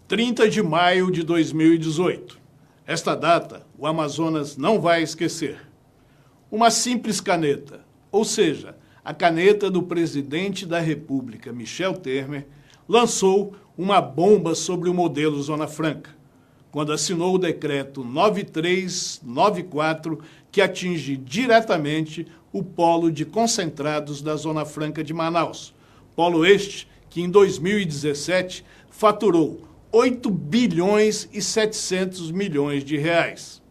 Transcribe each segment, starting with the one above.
30 de maio de 2018. Esta data, o Amazonas não vai esquecer. Uma simples caneta, ou seja, a caneta do presidente da República, Michel Temer, lançou uma bomba sobre o modelo Zona Franca, quando assinou o decreto 9394, que atinge diretamente o polo de concentrados da Zona Franca de Manaus. Polo este que, em 2017, faturou 8 bilhões e 700 milhões de reais.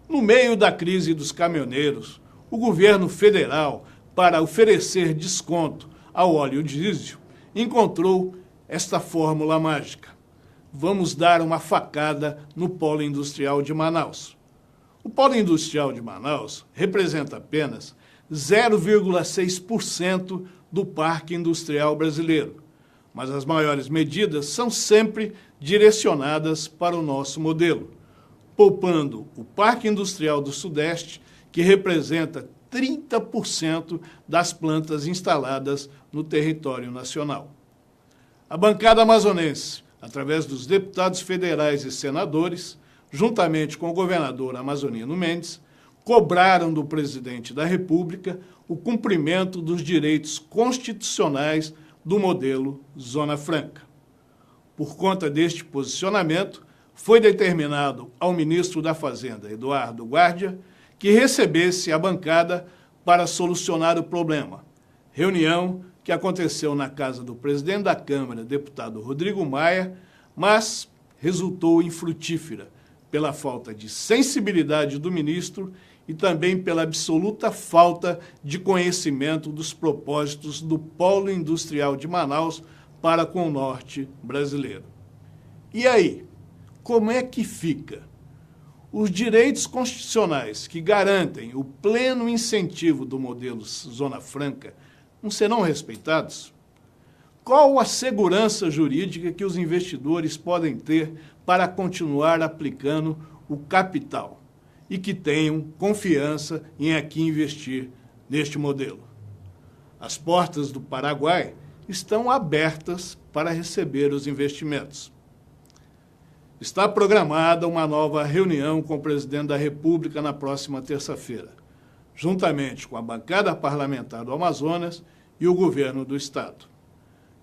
No meio da crise dos caminhoneiros, o governo federal, para oferecer desconto ao óleo diesel, encontrou esta fórmula mágica. Vamos dar uma facada no polo industrial de Manaus. O polo industrial de Manaus representa apenas 0,6% do parque industrial brasileiro, mas as maiores medidas são sempre direcionadas para o nosso modelo, poupando o Parque Industrial do Sudeste, que representa 30% das plantas instaladas no território nacional. A bancada amazonense, através dos deputados federais e senadores, juntamente com o governador Amazonino Mendes, cobraram do presidente da República o cumprimento dos direitos constitucionais do modelo Zona Franca. Por conta deste posicionamento, foi determinado ao ministro da Fazenda, Eduardo Guardia, que recebesse a bancada para solucionar o problema. Reunião que aconteceu na casa do presidente da Câmara, deputado Rodrigo Maia, mas resultou infrutífera pela falta de sensibilidade do ministro e também pela absoluta falta de conhecimento dos propósitos do Polo Industrial de Manaus para com o norte brasileiro. E aí, como é que fica? Os direitos constitucionais que garantem o pleno incentivo do modelo Zona Franca não serão respeitados? Qual a segurança jurídica que os investidores podem ter para continuar aplicando o capital e que tenham confiança em aqui investir neste modelo? As portas do Paraguai estão abertas para receber os investimentos. Está programada uma nova reunião com o presidente da República na próxima terça-feira, juntamente com a bancada parlamentar do Amazonas e o governo do estado.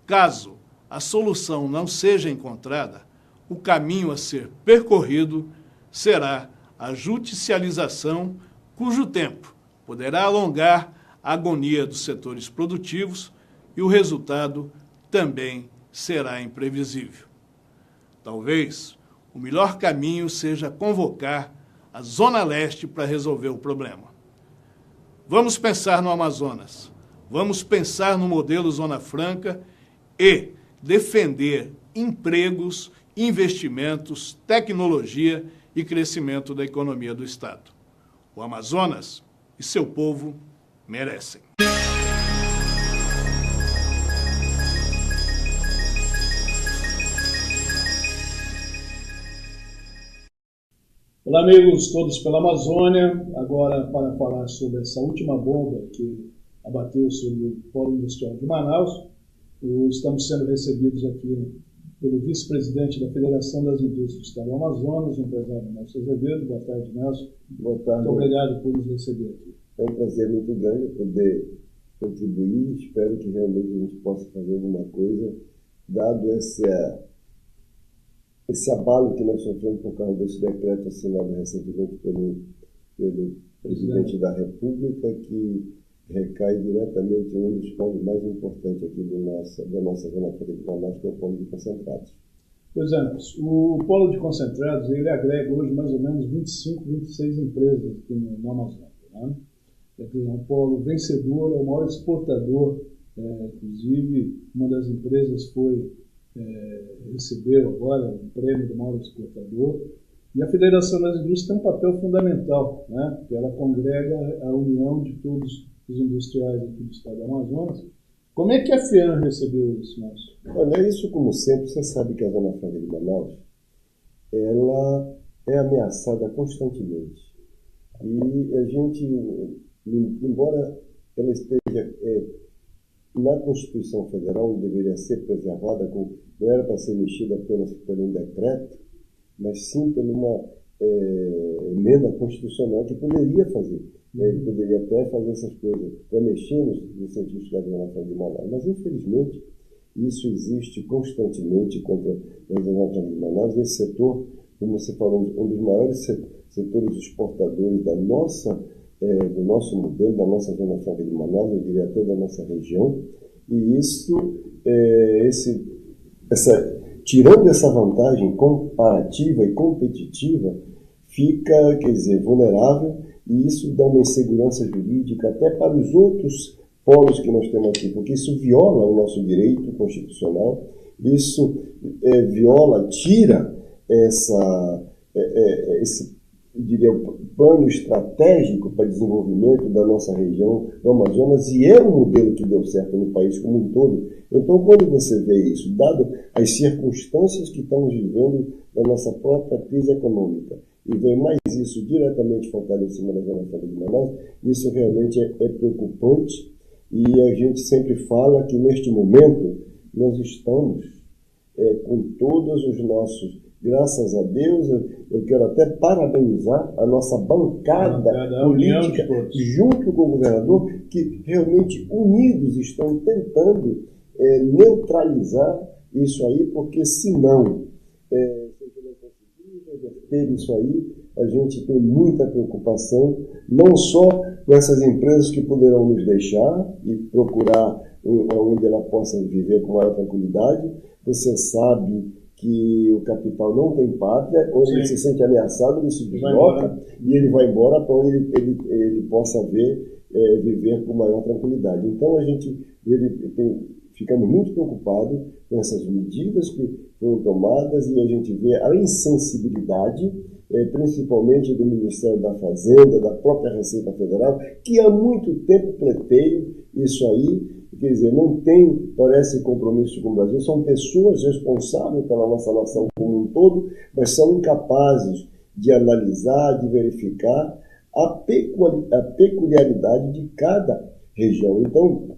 Caso a solução não seja encontrada, o caminho a ser percorrido será a judicialização, cujo tempo poderá alongar a agonia dos setores produtivos e o resultado também será imprevisível. Talvez o melhor caminho seja convocar a Zona Leste para resolver o problema. Vamos pensar no Amazonas, vamos pensar no modelo Zona Franca e defender empregos, investimentos, tecnologia e crescimento da economia do estado. O Amazonas e seu povo merecem. Olá, amigos, todos pela Amazônia. Agora, para falar sobre essa última bomba que abateu sobre o Polo Industrial de Manaus, estamos sendo recebidos aqui pelo vice-presidente da Federação das Indústrias do Estado do Amazonas, o empresário Nelson Azevedo. Boa tarde, Nelson. Boa tarde. Muito obrigado por nos receber aqui. É um prazer muito grande poder contribuir. Espero que realmente a gente possa fazer alguma coisa, dado esse abalo que nós sofremos por causa desse decreto assinado recentemente pelo presidente da República, que recai diretamente em um dos polos mais importantes aqui da nossa Zona Franca de Manaus, que é o polo de concentrados. Pois é, o polo de concentrados ele agrega hoje mais ou menos 25, 26 empresas aqui no Amazonas. Né? É um polo vencedor, é o maior exportador, inclusive uma das empresas recebeu agora um prêmio do maior exportador. E a Federação das Indústrias tem um papel fundamental, né? Porque ela congrega a união de todos os industriais aqui do estado do Amazonas. Como é que a FEAM recebeu isso, Nelson? Olha, isso como sempre, você sabe que a Zona Franca de Manaus, ela é ameaçada constantemente. E a gente, embora ela esteja na Constituição Federal deveria ser preservada, não era para ser mexida apenas por um decreto, mas sim por uma emenda constitucional que poderia fazer. Ele poderia até fazer essas coisas para mexer nos cientistas da aglomeração de Manaus. Mas, infelizmente, isso existe constantemente contra a aglomeração de Manaus. Esse setor, como você falou, um dos maiores setores exportadores do nosso modelo, da nossa Zona Franca de Manaus, eu diria até da nossa região. E isso, tirando essa vantagem comparativa e competitiva, fica, quer dizer, vulnerável, e isso dá uma insegurança jurídica até para os outros polos que nós temos aqui, porque isso viola o nosso direito constitucional, isso tira esse, eu diria, plano estratégico para desenvolvimento da nossa região do Amazonas, e é um modelo que deu certo no país como um todo. Então, quando você vê isso, dado as circunstâncias que estamos vivendo da nossa própria crise econômica, e vem mais isso diretamente focado em cima da Zona Franca de Manaus, isso realmente é preocupante, e a gente sempre fala que neste momento nós estamos com todos os nossos, graças a Deus, eu quero até parabenizar a nossa bancada política, junto com o governador, que realmente unidos estão tentando neutralizar isso aí, porque senão, se a gente não conseguir reverter isso aí, a gente tem muita preocupação, não só com essas empresas que poderão nos deixar e procurar onde ela possa viver com maior tranquilidade. Você sabe que o capital não tem pátria, onde ele se sente ameaçado, ele se desloca e ele vai embora para onde ele possa viver com maior tranquilidade. Então, ficamos muito preocupados com essas medidas que foram tomadas, e a gente vê a insensibilidade, principalmente do Ministério da Fazenda, da própria Receita Federal, que há muito tempo pleiteia isso aí. Quer dizer, não tem, parece, compromisso com o Brasil, são pessoas responsáveis pela nossa nação como um todo, mas são incapazes de analisar, de verificar a peculiaridade de cada região. Então,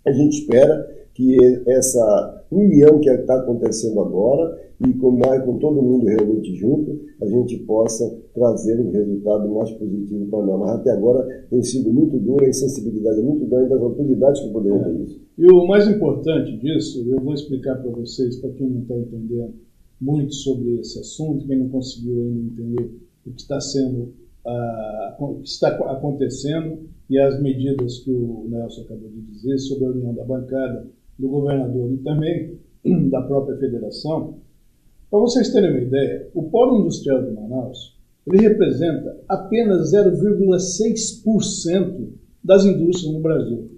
a gente espera que essa união que está acontecendo agora, e com todo mundo realmente junto, a gente possa trazer um resultado mais positivo para nós. Mas até agora tem sido muito dura, a insensibilidade é muito grande das autoridades que poderiam ter isso. E o mais importante disso, eu vou explicar para vocês, para quem não está entendendo muito sobre esse assunto, quem não conseguiu ainda entender o que está acontecendo e as medidas que o Nelson acabou de dizer sobre a união da bancada, do governador e também da própria federação. Para vocês terem uma ideia, o Polo Industrial de Manaus, ele representa apenas 0,6% das indústrias no Brasil.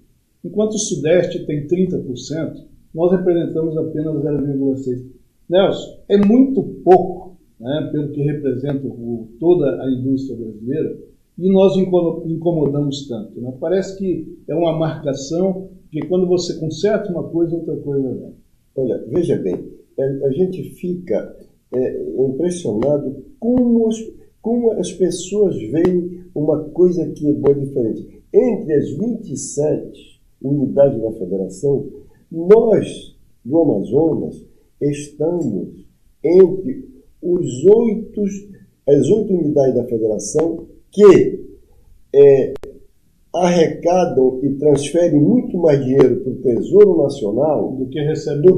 Enquanto o Sudeste tem 30%, nós representamos apenas 0,6%. Nelson, é muito pouco, né, pelo que representa toda a indústria brasileira, e nós incomodamos tanto. Né? Parece que é uma marcação, que quando você conserta uma coisa, outra coisa vem. Olha, veja bem, a gente fica impressionado como as pessoas veem uma coisa que é bem diferente. Entre as 27 unidades da federação, nós, do Amazonas, estamos entre as 8 unidades da federação que arrecadam e transferem muito mais dinheiro para o Tesouro Nacional do que recebe de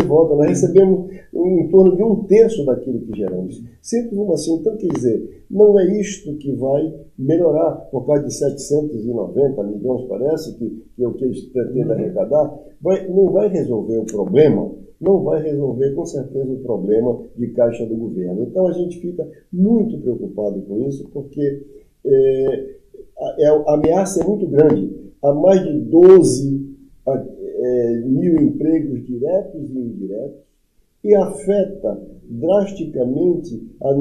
volta. Nós recebemos em torno de 1/3 daquilo que geramos. Sempre vamos assim. Então, quer dizer, não é isto que vai melhorar, por causa de 790 milhões, parece, que é o que eles pretendem arrecadar, não vai resolver o problema, não vai resolver com certeza o problema de caixa do governo. Então, a gente fica muito preocupado com isso, porque a ameaça é muito grande. Há mais de 12 mil empregos diretos e indiretos, e afeta drasticamente a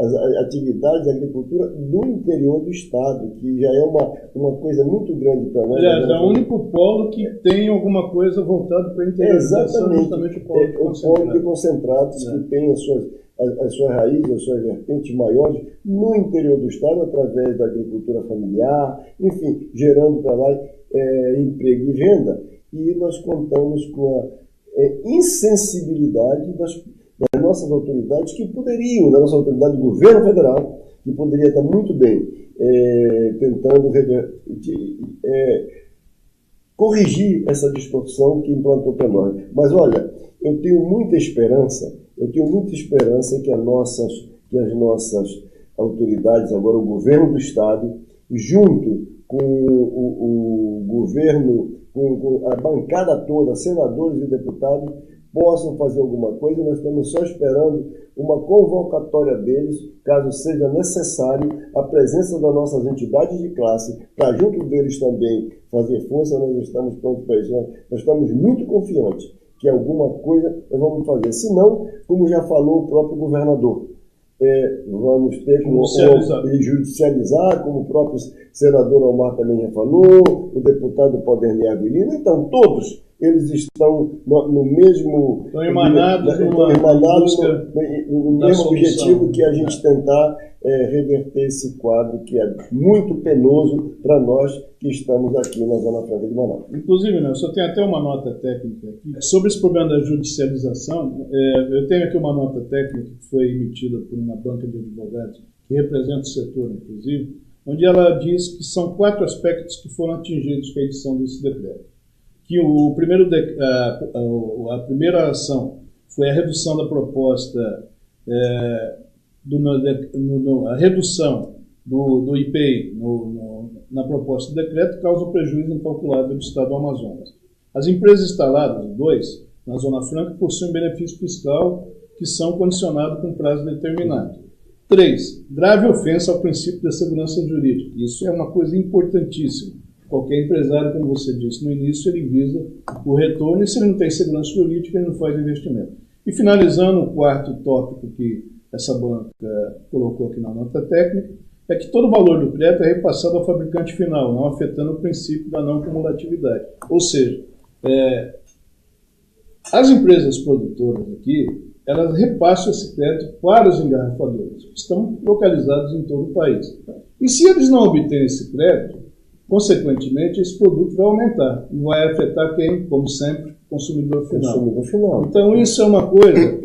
as atividades da agricultura do interior do Estado, que já é uma coisa muito grande para nós. Aliás, é o único polo que tem alguma coisa voltada para o interior. Exatamente. Justamente o polo de concentrados que tem as suas raízes, as suas vertentes maiores no interior do Estado, através da agricultura familiar, enfim, gerando para lá emprego e renda. E nós contamos com a insensibilidade das nossas autoridades da nossa autoridade do governo federal, que poderia estar muito bem tentando corrigir essa distorção que implantou para nós. Mas olha, eu tenho muita esperança que as nossas autoridades, agora o governo do Estado, junto com o governo, com a bancada toda, senadores e deputados, possam fazer alguma coisa. Nós estamos só esperando uma convocatória deles, caso seja necessário, a presença das nossas entidades de classe, para junto deles também fazer força. Nós estamos prontos para isso. Nós estamos muito confiantes que alguma coisa nós vamos fazer. Se não, como já falou o próprio governador, vamos ter como judicializar, como o próprio senador Omar também já falou, o deputado Poderni Avelino. Então, todos eles estão no mesmo... Estão emanados no mesmo objetivo, que a gente tentar reverter esse quadro que é muito penoso para nós que estamos aqui na Zona Franca de Manaus. Inclusive, Nelson, eu tenho até uma nota técnica aqui sobre esse problema da judicialização. Eu tenho aqui uma nota técnica que foi emitida por uma banca de advogados que representa o setor, inclusive, onde ela diz que são 4 aspectos que foram atingidos com a edição desse decreto. Que a primeira ação foi a redução da proposta, a redução do IPI na proposta do decreto causa prejuízo incalculável do Estado do Amazonas. As empresas instaladas, 2, na Zona Franca, possuem benefício fiscal que são condicionados com prazo determinado. 3, grave ofensa ao princípio da segurança jurídica. Isso é uma coisa importantíssima. Qualquer empresário, como você disse no início, ele visa o retorno, e se ele não tem segurança jurídica, ele não faz investimento. E finalizando, o 4º tópico que essa banca colocou aqui na nota técnica, é que todo o valor do crédito é repassado ao fabricante final, não afetando o princípio da não cumulatividade. Ou seja, as empresas produtoras aqui, elas repassam esse crédito para os engarrafadores, que estão localizados em todo o país. E se eles não obterem esse crédito, consequentemente, esse produto vai aumentar e vai afetar quem, como sempre, o consumidor final. Então, isso é uma coisa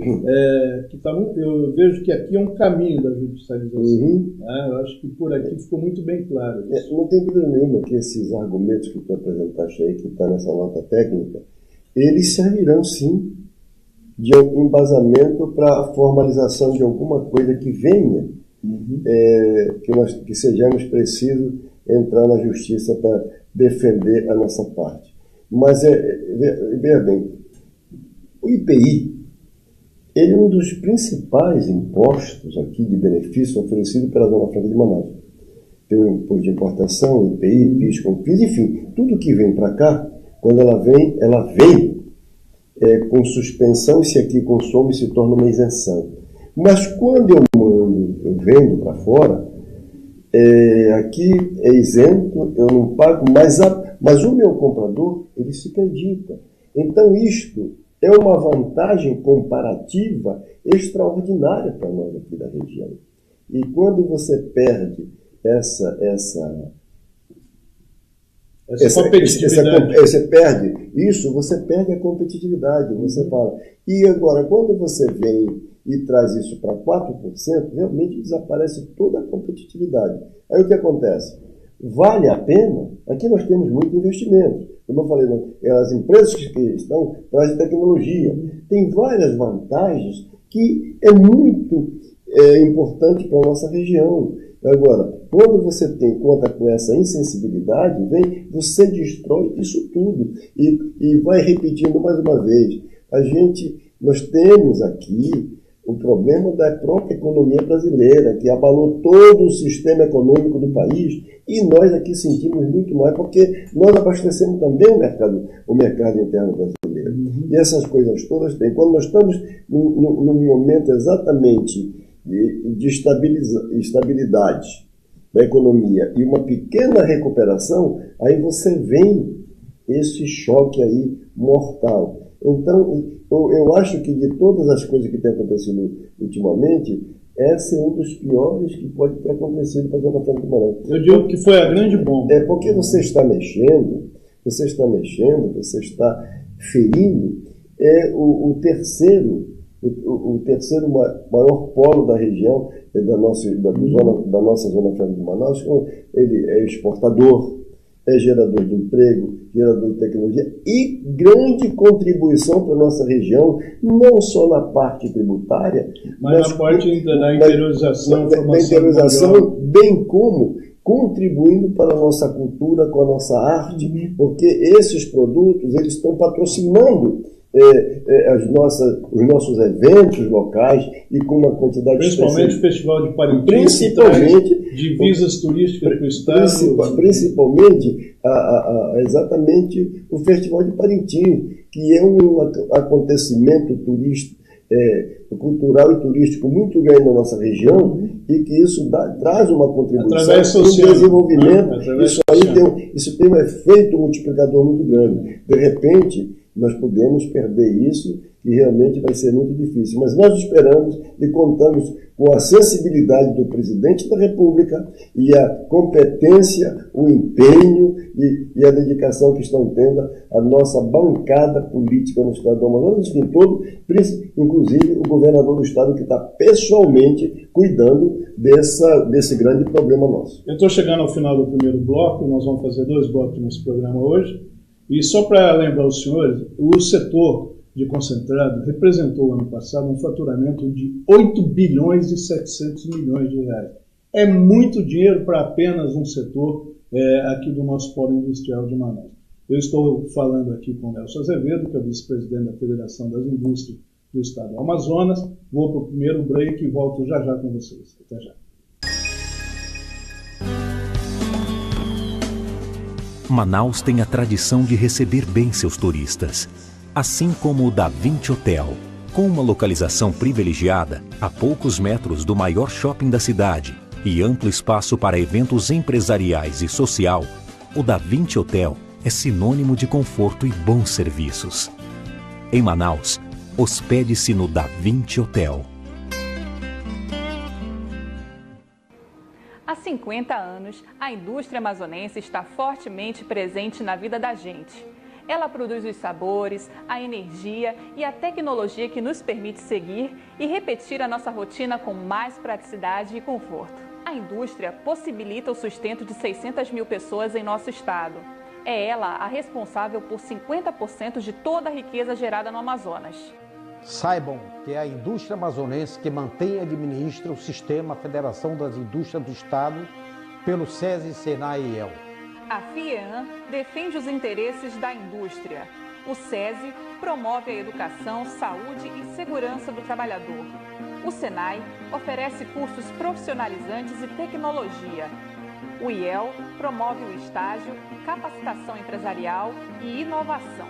que eu vejo que aqui é um caminho da judicialização. Eu acho que por aqui ficou muito bem claro isso. Não tem dúvida nenhuma que esses argumentos que tu apresentaste aí, que está nessa nota técnica, eles servirão, sim, de embasamento para a formalização de alguma coisa que venha, que sejamos precisos entrar na justiça para defender a nossa parte. Mas, veja bem, o IPI, ele é um dos principais impostos aqui de benefício oferecido pela Zona Franca de Manaus. Tem o imposto de importação, IPI, PIS, CONFIS, enfim, tudo que vem para cá, quando ela vem com suspensão, e se aqui consome, se torna uma isenção. Mas quando eu vendo para fora, aqui é isento, eu não pago, mas o meu comprador, ele se acredita. Então, isto é uma vantagem comparativa extraordinária para nós aqui da região. E quando você perde essa competitividade, você perde a competitividade. Você fala. E agora, quando você vem e traz isso para 4%, realmente desaparece toda a competitividade. Aí o que acontece? Vale a pena? Aqui nós temos muito investimento. Como eu falei, as empresas que estão trazem tecnologia. Tem várias vantagens que é muito importante para a nossa região. Agora, quando você conta com essa insensibilidade, você destrói isso tudo. E vai repetindo mais uma vez. Nós temos aqui o problema da própria economia brasileira, que abalou todo o sistema econômico do país, e nós aqui sentimos muito mais, porque nós abastecemos também o mercado interno brasileiro. E essas coisas todas têm. Quando nós estamos num momento exatamente de estabilidade da economia e uma pequena recuperação, aí você vem esse choque aí mortal. Então, eu acho que de todas as coisas que têm acontecido ultimamente, esse é um dos piores que pode ter acontecido para a Zona Franca do Maranhão. Eu digo que foi a grande bomba. É porque você está mexendo, você está ferindo o terceiro maior polo da região, da nossa Zona Franca de Manaus. Ele é exportador, é gerador de emprego, gerador de tecnologia e grande contribuição para a nossa região, não só na parte tributária, mas na parte da interiorização, bem como contribuindo para a nossa cultura, com a nossa arte, porque esses produtos eles estão patrocinando os nossos eventos locais e com uma quantidade principalmente o Festival de Parintins, principalmente divisas turísticas para o estado, principalmente exatamente o Festival de Parintins, que é um acontecimento turístico, cultural e turístico muito grande na nossa região, e que isso traz uma contribuição para o desenvolvimento. Isso tem um efeito multiplicador muito grande. De repente, nós podemos perder isso, e realmente vai ser muito difícil. Mas nós esperamos e contamos com a sensibilidade do presidente da República e a competência, o empenho e a dedicação que estão tendo a nossa bancada política no estado do Amazonas, em todo, inclusive o governador do estado, que está pessoalmente cuidando desse grande problema nosso. Eu estou chegando ao final do primeiro bloco, nós vamos fazer 2 blocos nesse programa hoje. E só para lembrar os senhores, o setor de concentrado representou ano passado um faturamento de 8 bilhões e 700 milhões de reais. É muito dinheiro para apenas um setor aqui do nosso polo industrial de Manaus. Eu estou falando aqui com o Nelson Azevedo, que é o vice-presidente da Federação das Indústrias do Estado do Amazonas. Vou para o primeiro break e volto já com vocês. Até já. Manaus tem a tradição de receber bem seus turistas, assim como o Da Vinci Hotel. Com uma localização privilegiada, a poucos metros do maior shopping da cidade e amplo espaço para eventos empresariais e social, o Da Vinci Hotel é sinônimo de conforto e bons serviços. Em Manaus, hospede-se no Da Vinci Hotel. Há 50 anos, a indústria amazonense está fortemente presente na vida da gente. Ela produz os sabores, a energia e a tecnologia que nos permite seguir e repetir a nossa rotina com mais praticidade e conforto. A indústria possibilita o sustento de 600 mil pessoas em nosso estado. É ela a responsável por 50% de toda a riqueza gerada no Amazonas. Saibam que é a indústria amazonense que mantém e administra o sistema Federação das Indústrias do Estado pelo SESI, SENAI e IEL. A FIEAM defende os interesses da indústria. O SESI promove a educação, saúde e segurança do trabalhador. O SENAI oferece cursos profissionalizantes e tecnologia. O IEL promove o estágio, capacitação empresarial e inovação.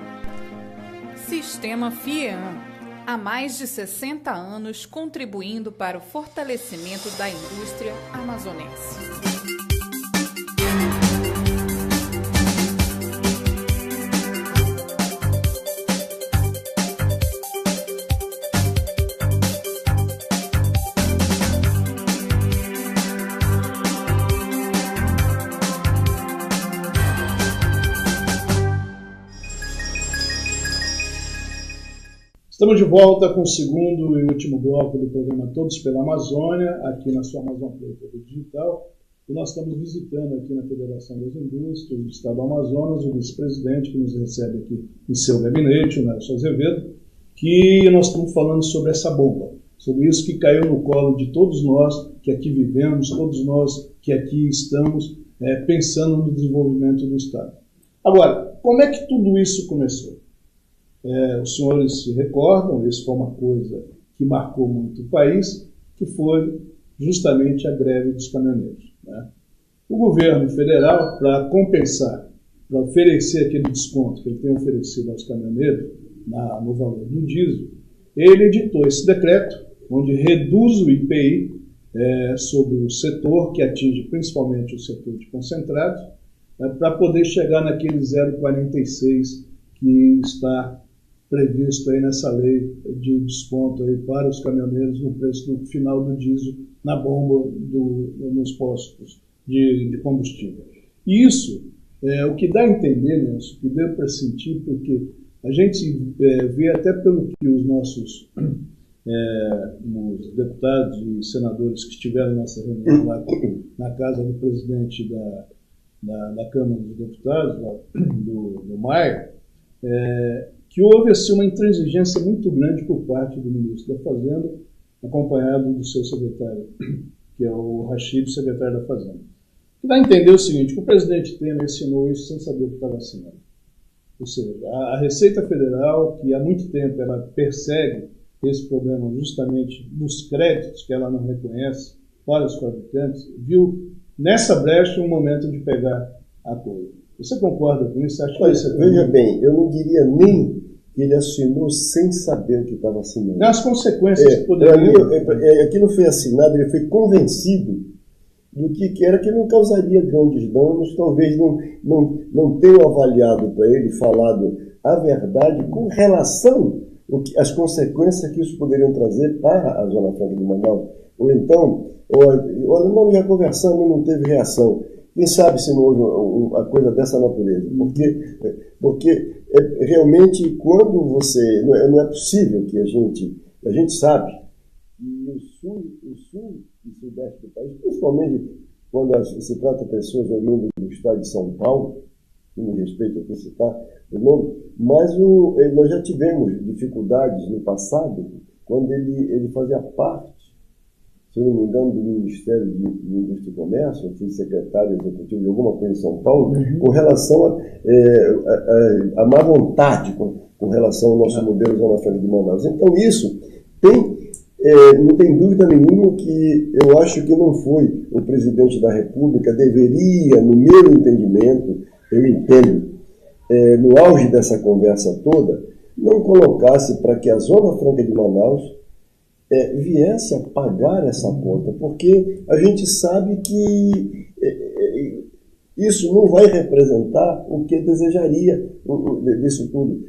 Sistema FIEAM. Há mais de 60 anos contribuindo para o fortalecimento da indústria amazonense. Estamos de volta com o segundo e último bloco do programa Todos pela Amazônia, aqui na sua Amazon Play Digital. E nós estamos visitando aqui na Federação das Indústrias do Estado do Amazonas o vice-presidente que nos recebe aqui em seu gabinete, o Nelson Azevedo, que nós estamos falando sobre essa bomba, sobre isso que caiu no colo de todos nós que aqui vivemos, todos nós que aqui estamos pensando no desenvolvimento do Estado. Agora, como é que tudo isso começou? Os senhores se recordam, isso foi uma coisa que marcou muito o país, que foi justamente a greve dos caminhoneiros, né? O governo federal, para compensar, para oferecer aquele desconto que ele tem oferecido aos caminhoneiros no valor do diesel, ele editou esse decreto onde reduz o IPI sobre o setor, que atinge principalmente o setor de concentrados, para poder chegar naquele 0,46 que está previsto aí nessa lei de desconto aí para os caminhoneiros no preço do final do diesel na bomba nos postos de combustível. E isso o que dá a entender, né, o que deu para sentir, porque a gente vê até pelo que os nossos os deputados e senadores que estiveram nessa reunião lá na casa do presidente da Câmara dos Deputados, do Maia, que houve assim, uma intransigência muito grande por parte do ministro da Fazenda, acompanhado do seu secretário, que é o Rachid, secretário da Fazenda. O que dá a entender o seguinte, que o presidente Temer assinou isso sem saber o que estava assinando. Ou seja, a Receita Federal, que há muito tempo ela persegue esse problema justamente dos créditos que ela não reconhece para os fabricantes, viu nessa brecha um momento de pegar a coisa. Você concorda com isso? Acho que isso veja bem, eu não diria nem que ele assinou sem saber o que estava assinando. As consequências que poderiam... Aqui não foi assinado, ele foi convencido do que era que não causaria grandes danos, talvez não tenham avaliado para ele, falado a verdade com relação às consequências que isso poderiam trazer para a Zona Franca de Manaus. Ou então, olha, nós já conversamos e não teve reação. Quem sabe se não houve uma coisa dessa natureza? Porque realmente quando você... Não é possível que a gente sabe que o sul e sudeste do país, principalmente quando se trata de pessoas oriundas do estado de São Paulo, que me respeito aqui citar o nome, mas nós já tivemos dificuldades no passado, quando ele fazia parte, se eu não me engano, do Ministério de Indústria e Comércio, eu fui secretário executivo de alguma coisa em São Paulo, com relação a má vontade com relação ao nosso modelo Zona Franca de Manaus. Então isso não tem dúvida nenhuma que eu acho que não foi o presidente da República, deveria, no meu entendimento, eu entendo, no auge dessa conversa toda, não colocasse para que a Zona Franca de Manaus viesse a pagar essa conta, porque a gente sabe que isso não vai representar o que desejaria disso tudo.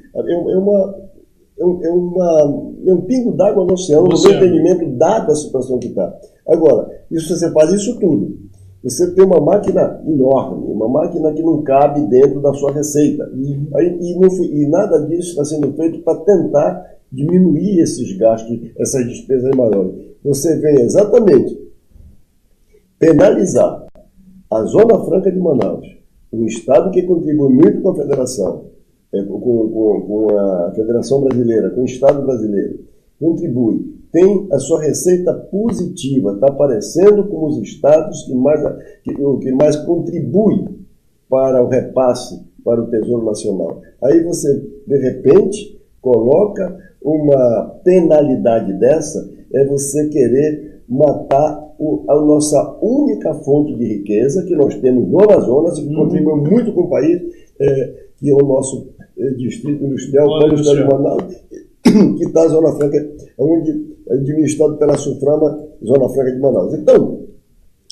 É um pingo d'água no oceano, no meu entendimento, dada a situação que está. Agora, você faz isso tudo. Você tem uma máquina enorme, uma máquina que não cabe dentro da sua receita. E nada disso está sendo feito para tentar diminuir esses gastos, essas despesas maiores. Você vem exatamente penalizar a Zona Franca de Manaus, um estado que contribui muito com a federação, com a Federação Brasileira, com o Estado brasileiro, contribui, tem a sua receita positiva, está aparecendo como os estados que mais contribuem para o repasse para o Tesouro Nacional. Aí você, de repente, coloca uma penalidade dessa, você querer matar a nossa única fonte de riqueza que nós temos no Amazonas e que contribui muito com o país, que é o nosso Distrito Industrial, Polo Industrial de Manaus, que está a Zona Franca, onde é administrado pela SUFRAMA, Zona Franca de Manaus. Então,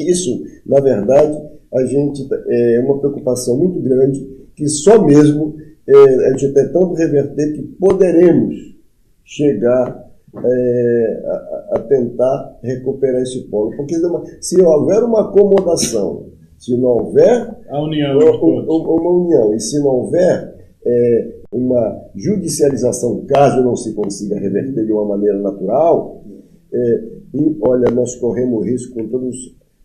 isso, na verdade, é uma preocupação muito grande, que só mesmo a gente tentando reverter que poderemos chegar a tentar recuperar esse polo. Porque se houver uma acomodação, se não houver uma união, e se não houver uma judicialização, caso não se consiga reverter de uma maneira natural, e olha, nós corremos risco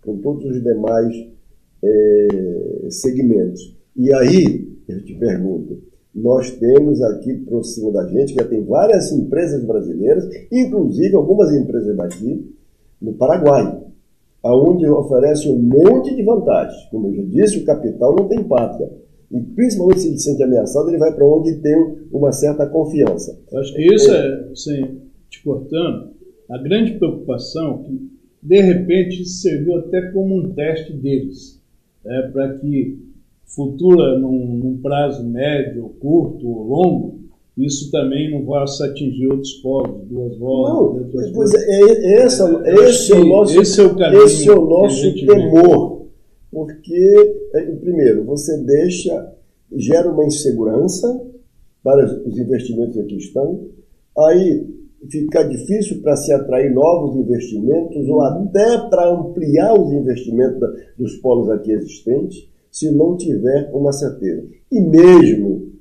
com todos os demais segmentos. E aí, eu te pergunto, nós temos aqui próximo da gente, já tem várias empresas brasileiras, inclusive algumas empresas daqui, no Paraguai, onde oferece um monte de vantagens. Como eu já disse, o capital não tem pátria. E principalmente se ele se sente ameaçado, ele vai para onde tem uma certa confiança. Eu acho que isso sem te cortando, a grande preocupação que, de repente, serviu até como um teste deles, para que futura, num prazo médio, curto ou longo, isso também não vai atingir outros povos, Duas Voltas. Não, pois esse é o nosso temor. Porque, primeiro, você gera uma insegurança para os investimentos que aqui estão, aí fica difícil para se atrair novos investimentos ou até para ampliar os investimentos dos polos aqui existentes, se não tiver uma certeza. E mesmo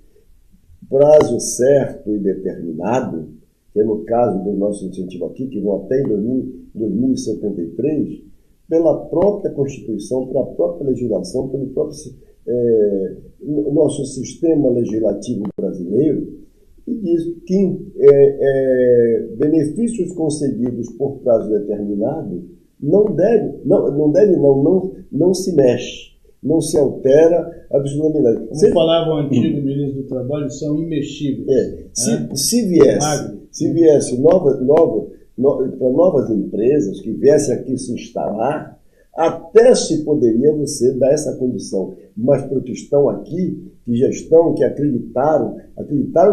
prazo certo e determinado, que é no caso do nosso incentivo aqui, que vão até em 2073, pela própria Constituição, pela própria legislação, pelo próprio nosso sistema legislativo brasileiro, e diz que benefícios concedidos por prazo determinado não se mexe, não se altera absolutamente. Como falava o antigo ministro do Trabalho, são imexíveis. Se viesse para novas empresas que viessem aqui se instalar, até se poderia você dar essa condição. Mas para os que estão aqui, que acreditaram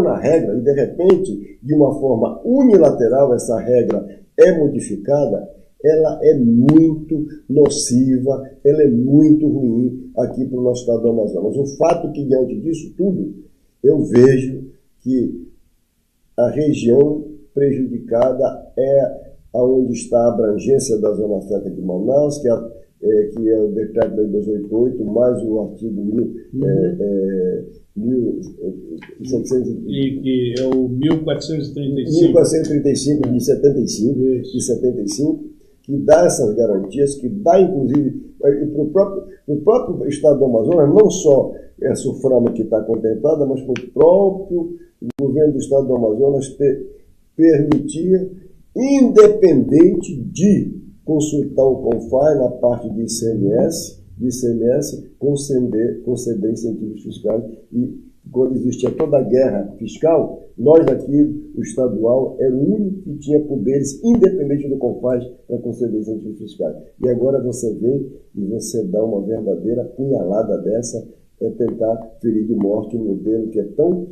na regra, e de repente, de uma forma unilateral, essa regra é modificada, ela é muito nociva, ela é muito ruim aqui para o nosso estado do Amazonas. O fato que, diante disso tudo, eu vejo que a região prejudicada é onde está a abrangência da Zona Franca de Manaus, que é o decreto da 288, mais o artigo 1700... E que é o 1435. 1435 de 75, que dá essas garantias, que dá, inclusive, para o próprio estado do Amazonas, não só a SUFRAMA que está contemplada, mas para o próprio governo do estado do Amazonas permitir, independente de consultar o CONFAI na parte de ICMS, conceder incentivos fiscais. E quando existia toda a guerra fiscal, nós aqui, o estadual, era o único que tinha poderes, independente do CONFAI, para conceder incentivos fiscais. E agora você vem e você dá uma verdadeira punhalada dessa, tentar ferir de morte um modelo que é tão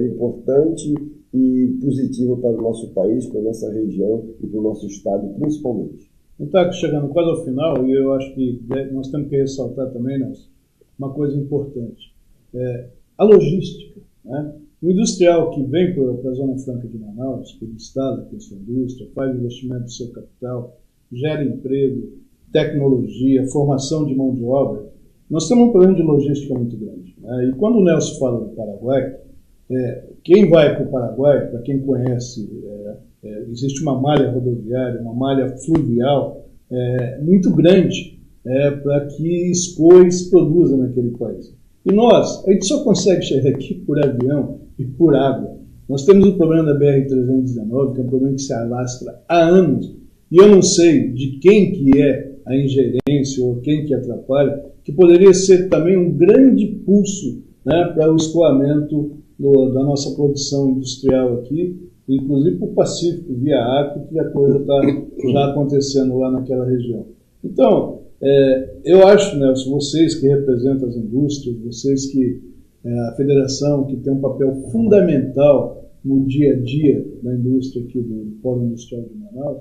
importante e positivo para o nosso país, para a nossa região e para o nosso estado, principalmente. Então, chegando quase ao final, e eu acho que nós temos que ressaltar também, Nelson, uma coisa importante. A logística. Né? O industrial que vem para a Zona Franca de Manaus, que instala aqui a sua indústria, faz investimento do seu capital, gera emprego, tecnologia, formação de mão de obra, nós temos um problema de logística muito grande. Né? E quando o Nelson fala do Paraguai, quem vai para o Paraguai, para quem conhece, existe uma malha rodoviária, uma malha fluvial muito grande para que escoes produzam naquele país. E a gente só consegue chegar aqui por avião e por água. Nós temos o problema da BR-319, que é um problema que se alastra há anos, e eu não sei de quem que é a ingerência ou quem que atrapalha, que poderia ser também um grande pulso, né, para o escoamento da nossa produção industrial aqui, inclusive para o Pacífico, via Acre, que a coisa está já acontecendo lá naquela região. Então, eu acho, Nelson, vocês que representam as indústrias, vocês que, a federação, que tem um papel fundamental no dia a dia da indústria aqui do Polo Industrial de Manaus,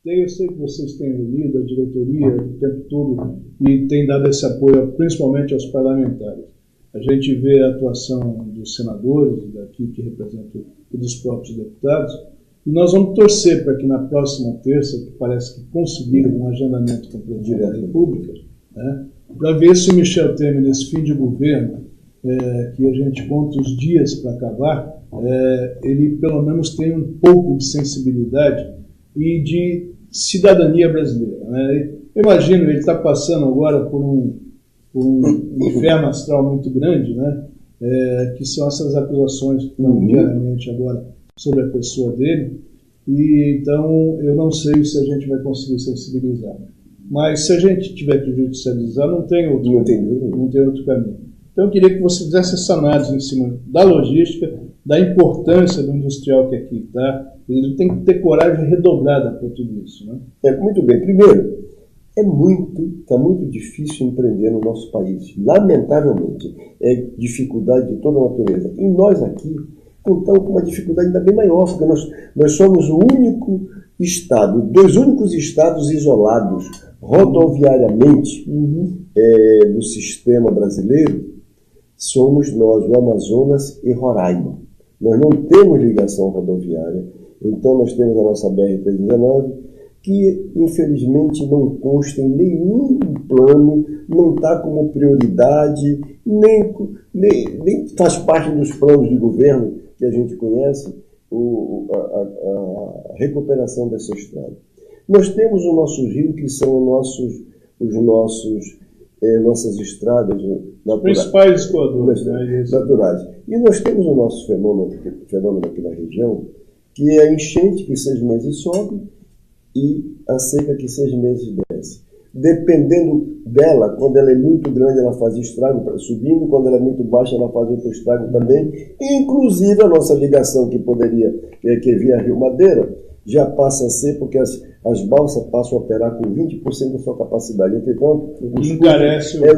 eu sei que vocês têm unido a diretoria o tempo todo e têm dado esse apoio principalmente aos parlamentares. A gente vê a atuação dos senadores daqui, que representam, e dos próprios deputados, e nós vamos torcer para que na próxima terça, que parece que conseguiram um agendamento com o presidente da República, né, para ver se o Michel Temer, nesse fim de governo, que a gente conta os dias para acabar, ele pelo menos tem um pouco de sensibilidade e de cidadania brasileira. Né? Imagino, ele está passando agora por um inferno astral muito grande, né? Que são essas acusações que estão diariamente agora sobre a pessoa dele, e então eu não sei se a gente vai conseguir sensibilizar. Mas se a gente tiver que judicializar, não tem outro caminho. Então eu queria que você fizesse essa análise em cima da logística, da importância do industrial que aqui está. Ele tem que ter coragem redobrada para tudo isso. Né? Muito bem. Primeiro, Está muito difícil empreender no nosso país. Lamentavelmente, é dificuldade de toda a natureza. E nós aqui contamos com uma dificuldade ainda bem maior, porque nós somos o único estado, dos únicos estados isolados rodoviariamente do sistema brasileiro, somos nós, o Amazonas e Roraima. Nós não temos ligação rodoviária, então nós temos a nossa BR-319, que infelizmente não consta em nenhum plano, não está como prioridade, nem faz parte dos planos de governo que a gente conhece, a recuperação dessa estrada. Nós temos os nossos rios, que são nossas estradas naturais, principais escoadores naturais. E nós temos o nosso fenômeno aqui na região, que é a enchente, que 6 meses sobe, e a seca, que 6 meses desce. Dependendo dela, quando ela é muito grande, ela faz estrago subindo, quando ela é muito baixa, ela faz outro estrago também. Inclusive, a nossa ligação, que é via Rio Madeira, já passa a ser, porque as balsas passam a operar com 20% da sua capacidade. Entretanto,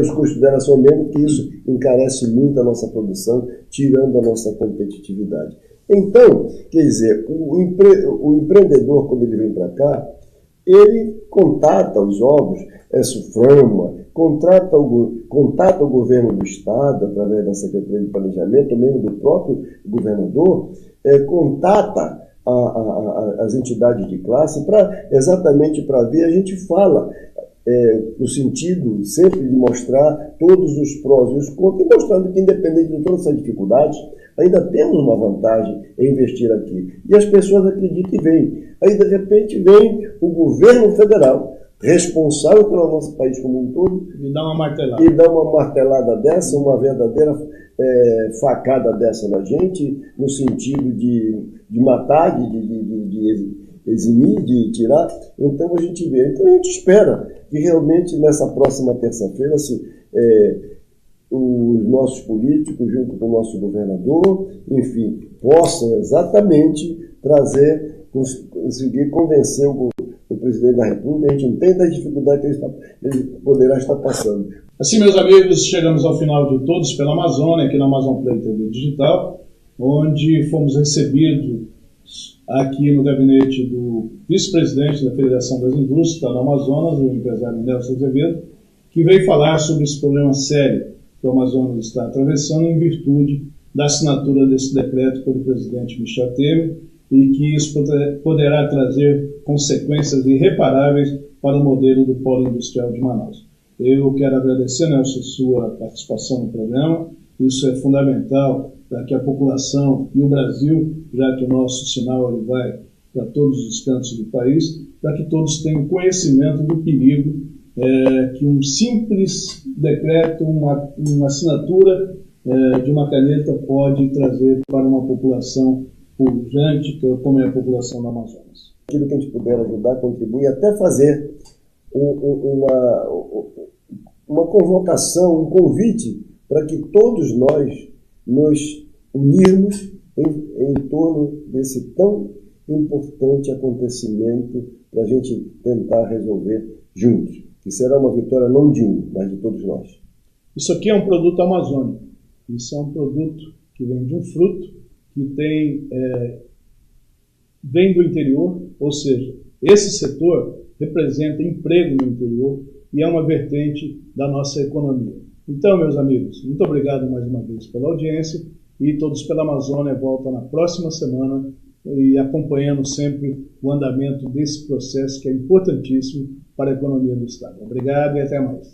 os custos dela são mesmo, que isso encarece muito a nossa produção, tirando a nossa competitividade. Então, quer dizer, o empreendedor, quando ele vem para cá, ele contata os órgãos, SUFRAMA, contata o governo do Estado, através da Secretaria de Planejamento, mesmo do próprio governador, contata as entidades de classe, exatamente para ver. A gente fala no sentido sempre de mostrar todos os prós e os contras, e mostrando que, independente de todas essas dificuldades, ainda temos uma vantagem em investir aqui. E as pessoas acreditam e vêm. Aí, de repente, vem o governo federal, responsável pelo nosso país como um todo, e dá uma martelada dessa, uma verdadeira facada dessa na gente, no sentido de matar, de eximir, de tirar. Então a gente vê. Então a gente espera que realmente nessa próxima terça-feira os nossos políticos, junto com o nosso governador, enfim, possam exatamente conseguir convencer o presidente da República. A gente entende as dificuldades que ele poderá estar passando. Assim, meus amigos, chegamos ao final de Todos pela Amazônia, aqui na Amazon Play TV Digital, onde fomos recebidos aqui no gabinete do vice-presidente da Federação das Indústrias do Amazonas, o empresário Nelson Azevedo, que veio falar sobre esse problema sério que o Amazonas está atravessando em virtude da assinatura desse decreto pelo presidente Michel Temer, e que isso poderá trazer consequências irreparáveis para o modelo do Polo Industrial de Manaus. Eu quero agradecer, Nelson, sua participação no programa. Isso é fundamental para que a população e o Brasil, já que o nosso sinal ele vai para todos os cantos do país, para que todos tenham conhecimento do perigo que um simples decreto, uma assinatura de uma caneta pode trazer para uma população pujante, como é a população do Amazonas. Aquilo que a gente puder ajudar, contribuir, até fazer uma convocação, um convite para que todos nós nos unirmos em torno desse tão importante acontecimento para a gente tentar resolver juntos, que será uma vitória não de um, mas de todos nós. Isso aqui é um produto amazônico. Isso é um produto que vem de um fruto que vem do interior, ou seja, esse setor representa emprego no interior e é uma vertente da nossa economia. Então, meus amigos, muito obrigado mais uma vez pela audiência, e Todos pela Amazônia volta na próxima semana e acompanhando sempre o andamento desse processo que é importantíssimo para a economia do Estado. Obrigado e até mais.